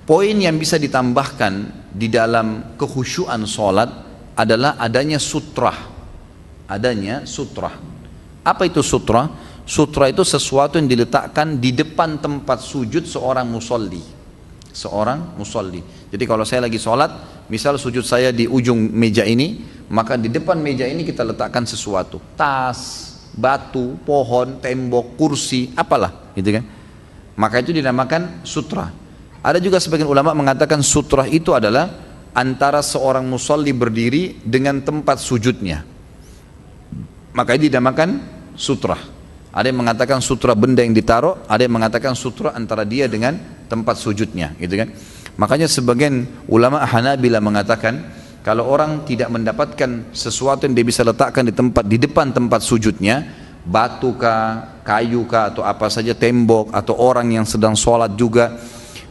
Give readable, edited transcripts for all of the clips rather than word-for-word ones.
Poin yang bisa ditambahkan di dalam kekhusyuan sholat adalah adanya sutrah. Adanya sutrah. Apa itu sutrah? Sutrah itu sesuatu yang diletakkan di depan tempat sujud seorang musolli. Seorang musolli. Jadi kalau saya lagi sholat, misal sujud saya di ujung meja ini, maka di depan meja ini kita letakkan sesuatu. Tas, batu, pohon, tembok, kursi, apalah, gitu kan? Maka itu dinamakan sutrah. Ada juga sebagian ulama mengatakan sutrah itu adalah antara seorang musolli berdiri dengan tempat sujudnya. Maka ini dinamakan sutrah. Ada yang mengatakan sutrah benda yang ditaruh, ada yang mengatakan sutrah antara dia dengan tempat sujudnya, gitu kan? Makanya sebagian ulama Hanabila mengatakan kalau orang tidak mendapatkan sesuatu yang dia bisa letakkan di depan tempat sujudnya, batu kah, kayu kah, atau apa saja, tembok, atau orang yang sedang sholat juga,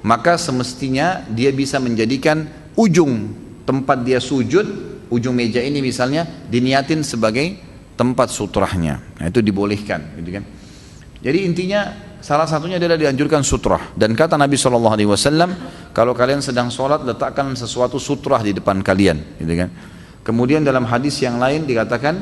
maka semestinya dia bisa menjadikan ujung tempat dia sujud, ujung meja ini misalnya, diniatin sebagai tempat sutrahnya. Nah, itu dibolehkan, gitu kan? Jadi intinya salah satunya adalah dianjurkan sutrah. Dan kata Nabi SAW, kalau kalian sedang sholat, letakkan sesuatu sutrah di depan kalian, gitu kan? Kemudian dalam hadis yang lain dikatakan,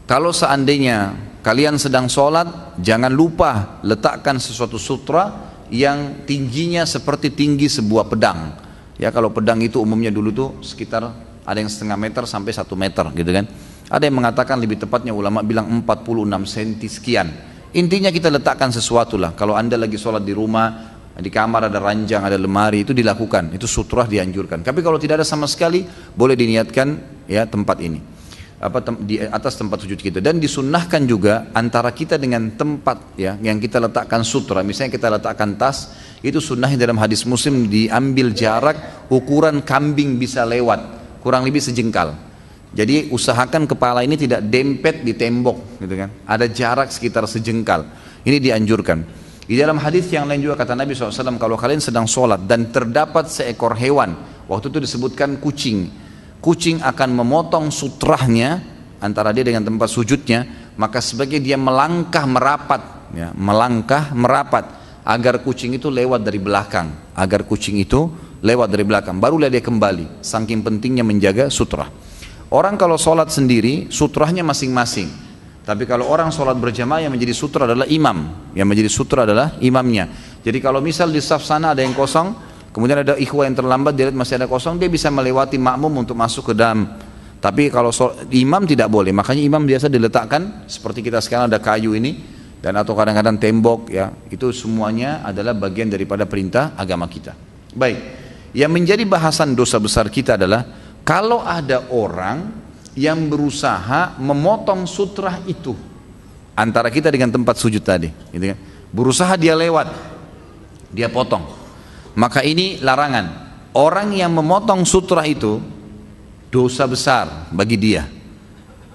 kalau seandainya kalian sedang sholat, jangan lupa letakkan sesuatu sutra yang tingginya seperti tinggi sebuah pedang. Ya, kalau pedang itu umumnya dulu tuh sekitar ada yang setengah meter sampai 1 meter, gitu kan? Ada yang mengatakan lebih tepatnya ulama bilang 46 cm sekian. Intinya kita letakkan sesuatu lah. Kalau anda lagi sholat di rumah, di kamar ada ranjang, ada lemari, itu dilakukan. Itu sutrah dianjurkan. Tapi kalau tidak ada sama sekali, boleh diniatkan ya tempat ini, di atas tempat sujud kita. Dan disunnahkan juga antara kita dengan tempat ya yang kita letakkan sutra. Misalnya kita letakkan tas, itu sunnahnya dalam hadis Muslim diambil jarak ukuran kambing bisa lewat, kurang lebih sejengkal. Jadi usahakan kepala ini tidak dempet di tembok, gitu kan? Ada jarak sekitar sejengkal. Ini dianjurkan. Di dalam hadis yang lain juga kata Nabi SAW, kalau kalian sedang sholat dan terdapat seekor hewan, waktu itu disebutkan kucing. Kucing akan memotong sutrahnya antara dia dengan tempat sujudnya, maka sebagai dia melangkah merapat, ya, melangkah merapat agar kucing itu lewat dari belakang, barulah dia kembali. Saking pentingnya menjaga sutrah. Orang kalau sholat sendiri, sutrahnya masing-masing. Tapi kalau orang sholat berjamaah, yang menjadi sutra adalah imam. Yang menjadi sutra adalah imamnya. Jadi kalau misal di saf sana ada yang kosong, kemudian ada ikhwah yang terlambat, dia lihat masih ada kosong, dia bisa melewati makmum untuk masuk ke dalam. Tapi kalau imam tidak boleh. Makanya imam biasa diletakkan seperti kita sekarang ada kayu ini, dan atau kadang-kadang tembok, ya. Itu semuanya adalah bagian daripada perintah agama kita. Baik. Yang menjadi bahasan dosa besar kita adalah kalau ada orang yang berusaha memotong sutrah itu antara kita dengan tempat sujud tadi, gitu kan? Berusaha dia lewat, dia potong. Maka ini larangan. Orang yang memotong sutrah itu dosa besar bagi dia.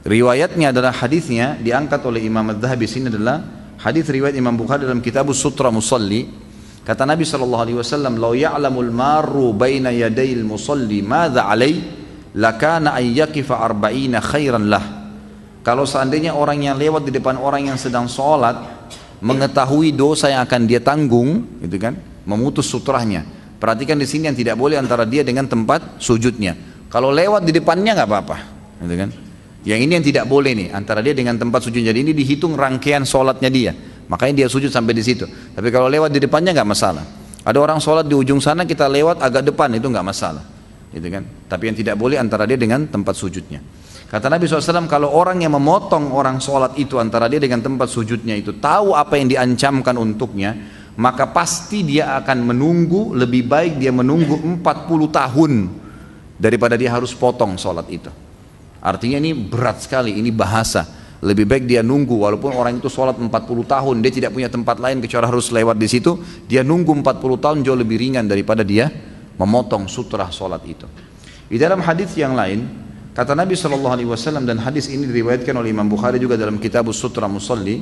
Riwayatnya adalah hadisnya diangkat oleh Imam Az-Zahabi. Sini adalah hadis riwayat Imam Bukhari dalam Kitabus Sutra Musalli. Kata Nabi SAW, "Lau ya'lamul marru baina yadayil musalli madza alai, lakana an yaqifa arba'ina khairan lah." Kalau seandainya orang yang lewat di depan orang yang sedang sholat mengetahui dosa yang akan dia tanggung, gitu kan, memutus sutrahnya. Perhatikan di sini yang tidak boleh antara dia dengan tempat sujudnya. Kalau lewat di depannya nggak apa-apa, gitu kan. Yang ini yang tidak boleh nih, antara dia dengan tempat sujudnya. Jadi ini dihitung rangkaian sholatnya dia. Makanya dia sujud sampai di situ. Tapi kalau lewat di depannya nggak masalah. Ada orang sholat di ujung sana, kita lewat agak depan, itu nggak masalah, gitu kan. Tapi yang tidak boleh antara dia dengan tempat sujudnya. Kata Nabi SAW, kalau orang yang memotong orang sholat itu antara dia dengan tempat sujudnya itu tahu apa yang diancamkan untuknya, maka pasti dia akan menunggu, lebih baik dia menunggu 40 tahun daripada dia harus potong sholat itu. Artinya ini berat sekali, ini bahasa. Lebih baik dia nunggu, walaupun orang itu sholat 40 tahun, dia tidak punya tempat lain kecuali harus lewat di situ, dia nunggu 40 tahun jauh lebih ringan daripada dia memotong sutrah sholat itu. Di dalam hadis yang lain, kata Nabi SAW, dan hadis ini diriwayatkan oleh Imam Bukhari juga dalam Kitabus Sutra Musalli,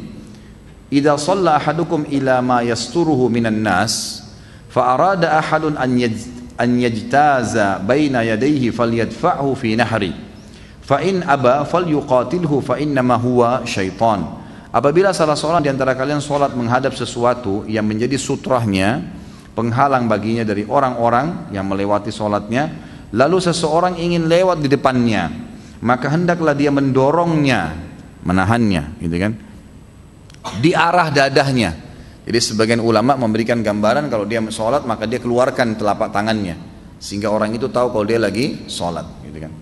"Idza shalla ahadukum ila ma yasturuhu minan nas, fa arada ahadun an yajtaza baina yadayhi falyadfa'hu fi nahri. Fa in aba falyuqatilhu fa innama huwa syaitan." Apabila salah seorang di antara kalian sholat menghadap sesuatu yang menjadi sutrahnya, penghalang baginya dari orang-orang yang melewati sholatnya. Lalu seseorang ingin lewat di depannya, maka hendaklah dia mendorongnya, menahannya, gitu kan, di arah dadahnya. Jadi sebagian ulama memberikan gambaran kalau dia sholat maka dia keluarkan telapak tangannya, sehingga orang itu tahu kalau dia lagi sholat, gitu kan.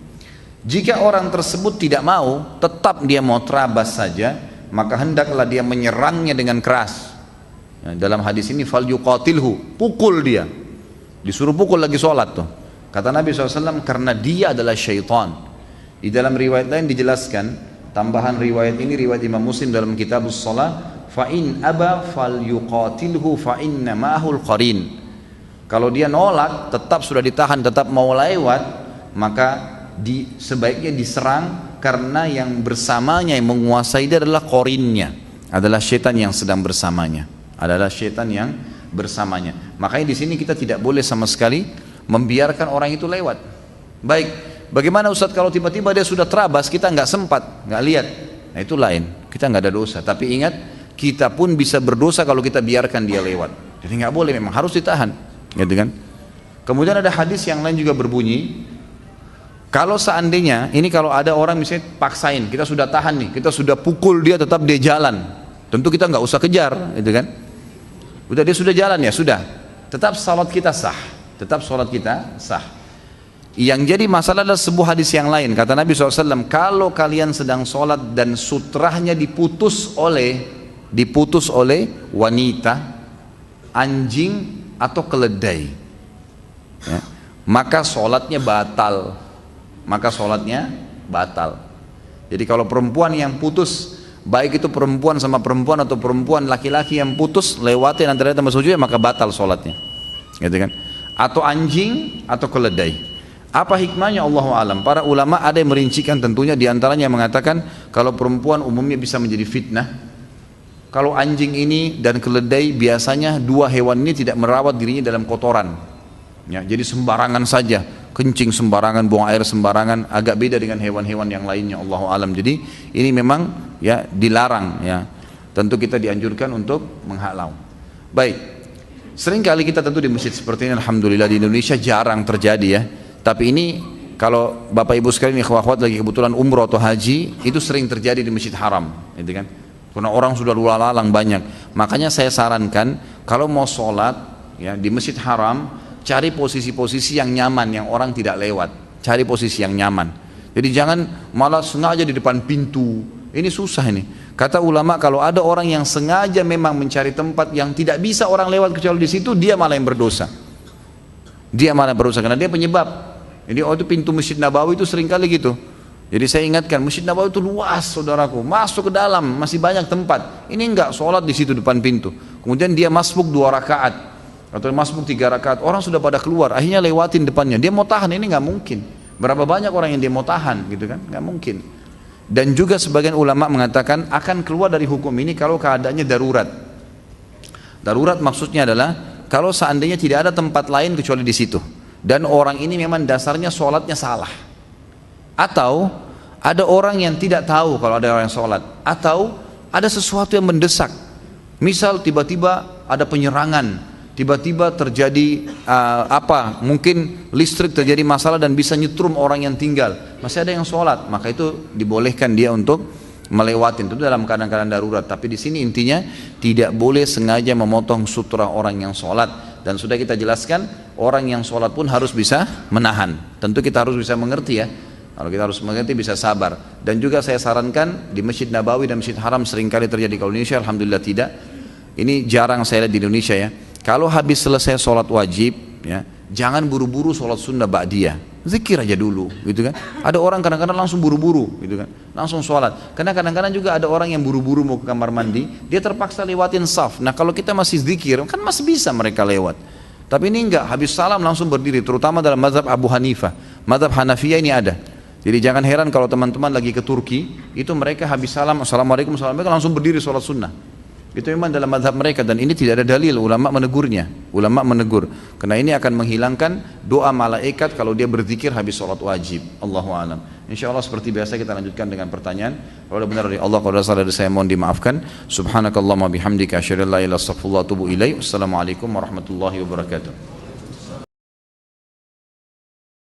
Jika orang tersebut tidak mau, tetap dia mau terabas saja, maka hendaklah dia menyerangnya dengan keras. Nah, dalam hadis ini fal yuqatilhu, pukul dia, disuruh pukul lagi sholat tuh. Kata Nabi SAW, karena dia adalah syaitan. Di dalam riwayat lain dijelaskan, tambahan riwayat ini riwayat Imam Muslim dalam Kitabus Shalah, fa in aba fal yuqatilhu fa inna ma'ahul qarin. Kalau dia nolak, tetap sudah ditahan, tetap mau lewat, maka sebaiknya diserang, karena yang bersamanya, yang menguasai dia adalah korinnya, adalah syaitan yang sedang bersamanya, Makanya di sini kita tidak boleh sama sekali membiarkan orang itu lewat. Baik, bagaimana Ustadz kalau tiba-tiba dia sudah terabas, kita nggak sempat, nggak lihat, nah itu lain, kita nggak ada dosa. Tapi ingat, kita pun bisa berdosa kalau kita biarkan dia lewat. Jadi nggak boleh, memang harus ditahan, gitu kan. Kemudian ada hadis yang lain juga berbunyi, kalau seandainya ini kalau ada orang misalnya paksain, kita sudah tahan nih, kita sudah pukul dia, tetap dia jalan, tentu kita nggak usah kejar, gitu kan. Udah dia sudah jalan ya sudah, tetap salat kita sah, Yang jadi masalah adalah sebuah hadis yang lain. Kata Nabi SAW, kalau kalian sedang sholat dan sutrahnya diputus oleh wanita, anjing atau keledai, ya, maka sholatnya batal. Jadi kalau perempuan yang putus, baik itu perempuan sama perempuan atau perempuan laki-laki yang putus, lewatin antara tempat sujud, maka batal sholatnya, gitu kan. Atau anjing atau keledai. Apa hikmahnya Allahu alam? Para ulama ada yang merincikan, tentunya diantaranya yang mengatakan kalau perempuan umumnya bisa menjadi fitnah. Kalau anjing ini dan keledai, biasanya dua hewan ini tidak merawat dirinya dalam kotoran, ya, jadi sembarangan saja, kencing sembarangan, buang air sembarangan, agak beda dengan hewan-hewan yang lainnya, Allahu alam. Jadi ini memang ya dilarang, ya. Tentu kita dianjurkan untuk menghalau. Baik. Seringkali kita tentu di masjid seperti ini, alhamdulillah di Indonesia jarang terjadi ya. Tapi ini kalau Bapak Ibu sekalian, ikhwah-akhwat lagi kebetulan umroh atau haji, itu sering terjadi di Masjid Haram, gitu kan. Karena orang sudah lalu lalang banyak. Makanya saya sarankan kalau mau sholat ya di Masjid Haram, cari posisi-posisi yang nyaman, yang orang tidak lewat. Cari posisi yang nyaman. Jadi jangan malah sengaja di depan pintu. Ini susah ini. Kata ulama, kalau ada orang yang sengaja memang mencari tempat yang tidak bisa orang lewat kecuali di situ, dia malah yang berdosa. Karena dia penyebab. Jadi itu pintu Masjid Nabawi itu seringkali gitu. Jadi saya ingatkan, Masjid Nabawi itu luas, saudaraku, masuk ke dalam masih banyak tempat. Ini enggak, sholat di situ depan pintu. Kemudian dia masbuk 2 rakaat atau masbuk 3 rakaat, orang sudah pada keluar, akhirnya lewatin depannya. Dia mau tahan, ini nggak mungkin. Berapa banyak orang yang dia mau tahan, gitu kan? Nggak mungkin. Dan juga sebagian ulama mengatakan akan keluar dari hukum ini kalau keadaannya darurat. Darurat maksudnya adalah kalau seandainya tidak ada tempat lain kecuali di situ, dan orang ini memang dasarnya sholatnya salah, atau ada orang yang tidak tahu kalau ada orang yang sholat, atau ada sesuatu yang mendesak. Misal tiba-tiba ada penyerangan, tiba-tiba terjadi mungkin listrik terjadi masalah dan bisa nyetrum orang yang tinggal, masih ada yang sholat, maka itu dibolehkan dia untuk melewatin, itu dalam keadaan-keadaan darurat. Tapi di sini intinya tidak boleh sengaja memotong sutra orang yang sholat. Dan sudah kita jelaskan, orang yang sholat pun harus bisa menahan. Tentu kita harus bisa mengerti ya. Kalau kita harus mengerti, bisa sabar. Dan juga saya sarankan di Masjid Nabawi dan Masjid Haram seringkali terjadi. Kalau di Indonesia alhamdulillah tidak. Ini jarang saya lihat di Indonesia ya. Kalau habis selesai sholat wajib ya, jangan buru-buru sholat sunnah ba'diyah, zikir aja dulu, gitu kan. Ada orang kadang-kadang langsung buru-buru, gitu kan, langsung sholat. Karena kadang-kadang juga ada orang yang buru-buru mau ke kamar mandi, dia terpaksa lewatin saf. Nah kalau kita masih zikir, kan masih bisa mereka lewat. Tapi ini enggak, habis salam langsung berdiri, terutama dalam mazhab Abu Hanifah. Mazhab Hanafiyah ini ada. Jadi jangan heran kalau teman-teman lagi ke Turki, itu mereka habis salam, assalamualaikum, assalamualaikum, langsung berdiri sholat sunnah. Itu memang dalam mazhab mereka, dan ini tidak ada dalil, ulama menegurnya. Ulama menegur, karena ini akan menghilangkan doa malaikat kalau dia berzikir habis sholat wajib. Allahu a'lam. Insya Allah seperti biasa kita lanjutkan dengan pertanyaan. Kalau ada benar dari Allah, kalau ada salah dari saya mohon dimaafkan. Subhanakallahumma bihamdika asyhadu an la ilaha illa anta astaghfiruka wa atubu ilaik. Wassalamualaikum warahmatullahi wabarakatuh.